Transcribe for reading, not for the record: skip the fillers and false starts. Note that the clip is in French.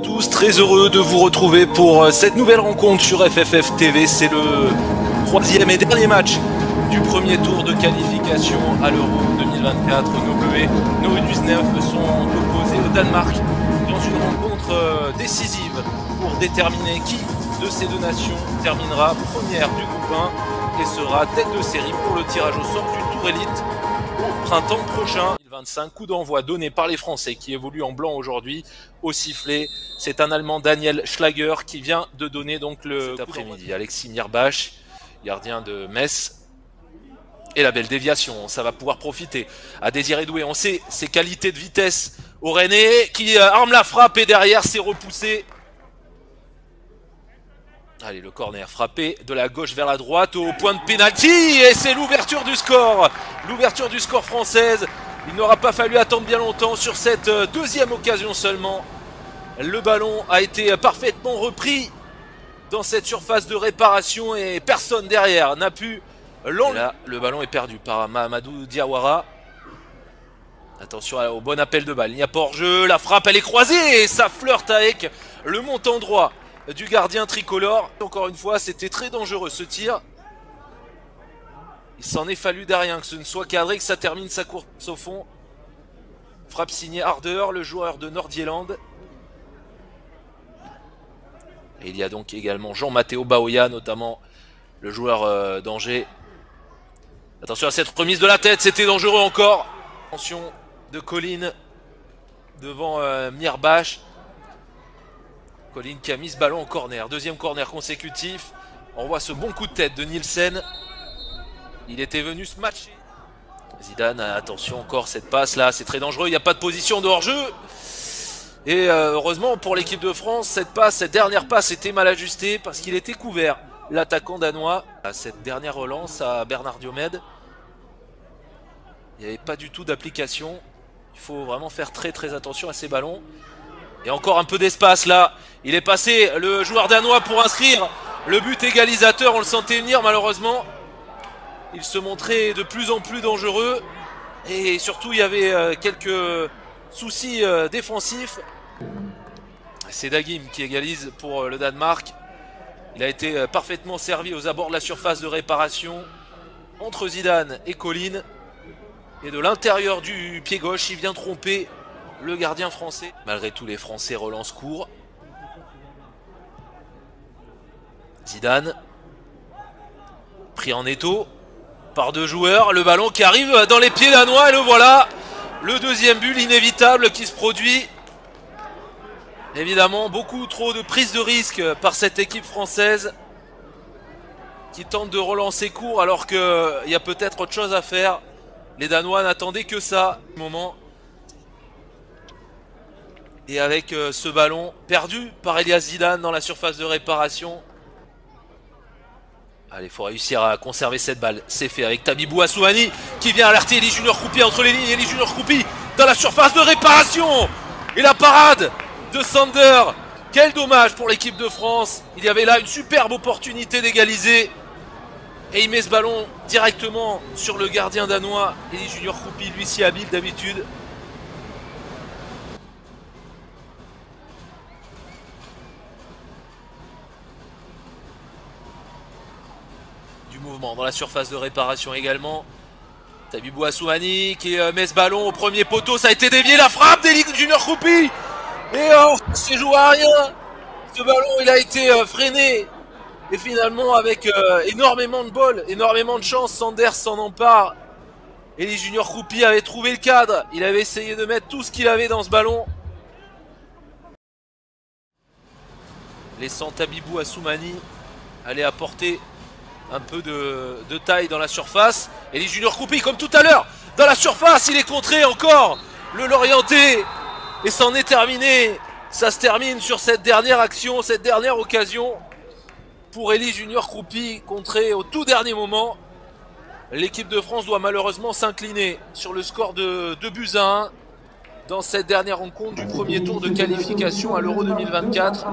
tous, très heureux de vous retrouver pour cette nouvelle rencontre sur FFF TV. C'est le troisième et dernier match du premier tour de qualification à l'Euro 2024. Nos U19 sont opposés au Danemark dans une rencontre décisive pour déterminer qui de ces deux nations terminera première du groupe 1 et sera tête de série pour le tirage au sort du Tour Élite au printemps prochain. 2025, coup d'envoi donné par les Français qui évoluent en blanc aujourd'hui au sifflet. C'est un Allemand, Daniel Schlager, qui vient de donner donc le cet après-midi. Alexis Mirbach, gardien de Metz. Et la belle déviation, ça va pouvoir profiter à Désiré Doué. On sait ses qualités de vitesse au Rennais qui arme la frappe et derrière c'est repoussé. Allez, le corner frappé de la gauche vers la droite au point de pénalty et c'est l'ouverture du score. L'ouverture du score française. Il n'aura pas fallu attendre bien longtemps sur cette deuxième occasion seulement. Le ballon a été parfaitement repris dans cette surface de réparation et personne derrière n'a pu l'enlever. Là, le ballon est perdu par Mahamadou Diawara. Attention au bon appel de balle. Il n'y a pas hors-jeu. La frappe, elle est croisée et ça flirte avec le montant droit du gardien tricolore. Encore une fois, c'était très dangereux ce tir. Il s'en est fallu derrière que ce ne soit cadré, que ça termine sa course au fond. Frappe signée Harder, le joueur de Nord-Irland. Et il y a donc également Jean-Matteo Baoya, notamment le joueur d'Angers. Attention à cette remise de la tête, c'était dangereux encore. Attention de Colin devant Mirbach. Colin qui a mis ce ballon en corner. Deuxième corner consécutif. On voit ce bon coup de tête de Nielsen. Il était venu se matcher. Zidane, attention encore cette passe là, c'est très dangereux, il n'y a pas de position de hors-jeu. Et heureusement pour l'équipe de France, cette dernière passe était mal ajustée parce qu'il était couvert. L'attaquant danois, cette dernière relance à Bernard Diomède, il n'y avait pas du tout d'application. Il faut vraiment faire très attention à ces ballons. Et encore un peu d'espace là. Il est passé le joueur danois pour inscrire le but égalisateur. On le sentait venir malheureusement. Il se montrait de plus en plus dangereux. Et surtout il y avait quelques soucis défensifs. C'est Dagim qui égalise pour le Danemark. Il a été parfaitement servi aux abords de la surface de réparation entre Zidane et Colin. Et de l'intérieur du pied gauche, il vient tromper le gardien français. Malgré tout, les Français relancent court. Zidane, pris en étau par deux joueurs. Le ballon qui arrive dans les pieds danois et le voilà. Le deuxième but, inévitable qui se produit. Évidemment, beaucoup trop de prise de risque par cette équipe française qui tente de relancer court alors qu'il y a peut-être autre chose à faire. Les Danois n'attendaient que ça. Moment. Et avec ce ballon perdu par Elias Zidane dans la surface de réparation. Allez, il faut réussir à conserver cette balle. C'est fait avec Tabibou Assoumani qui vient alerter Elie Junior Kroupi entre les lignes. Elie Junior Kroupi dans la surface de réparation. Et la parade de Sander. Quel dommage pour l'équipe de France. Il y avait là une superbe opportunité d'égaliser. Et il met ce ballon directement sur le gardien danois. Elie Junior Kroupi, lui si habile d'habitude. Du mouvement dans la surface de réparation également. Tabibou Assoumani qui met ce ballon au premier poteau. Ça a été dévié, la frappe d'Elie Junior Kroupi. Et c'est joué à rien. Ce ballon il a été freiné. Et finalement avec énormément de bol, énormément de chance, Sanders s'en empare. Elie Junior Kroupi avait trouvé le cadre. Il avait essayé de mettre tout ce qu'il avait dans ce ballon. Laissant Tabibou Assoumani aller apporter un peu de taille dans la surface. Elie Junior Kroupi comme tout à l'heure dans la surface, il est contré encore. Le Lorientais. Et c'en est terminé. Ça se termine sur cette dernière action, cette dernière occasion. Pour Elie Junior Kroupi, contré au tout dernier moment. L'équipe de France doit malheureusement s'incliner sur le score de 2-1 dans cette dernière rencontre du premier tour de qualification à l'Euro 2024.